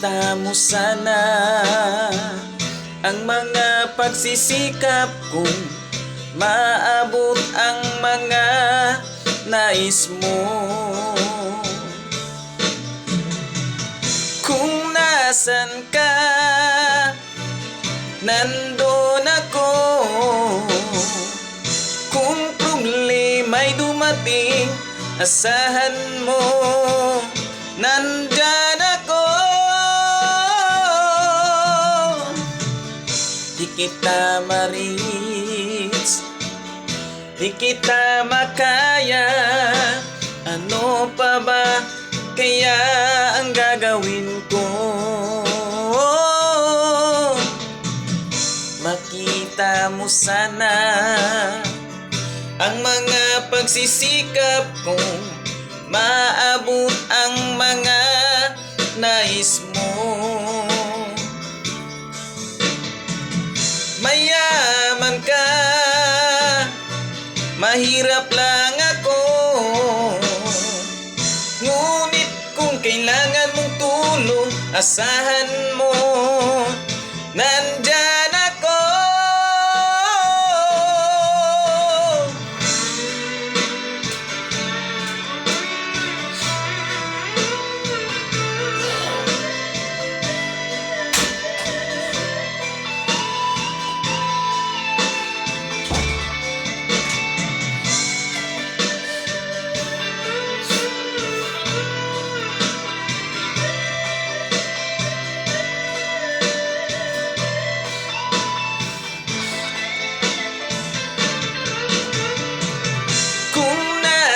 Makita mo sana ang mga pagsisikap kong maabot ang mga nais mo. Kung nasan ka, nandun ako. Kung problema'y dumating, asahan mo, nandyan ako. Di kita ma-reach, di kita makaya. Ano pa ba kaya ang gagawin ko? Makita mo sana ang mga pagsisikap kong maabot ang mga nais mo. Mayaman ka, mahirap lang ako. Ngunit kung kailangan mong tulong, asahan mo, nandyan ako.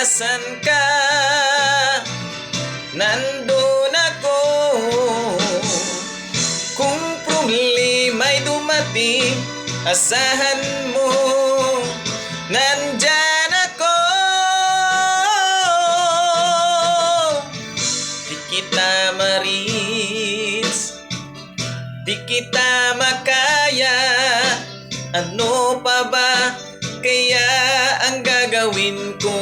Nasaan ka? Nandun ako. Kung problema'y dumating, asahan mo, nandyan ako. Di kita ma-reach, di kita makaya. Ano pa ba kaya ang gagawin ko?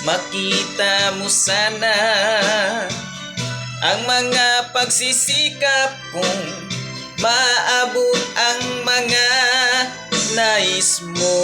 Makita mo sana ang mga pagsisikap kong maabot ang mga nais mo.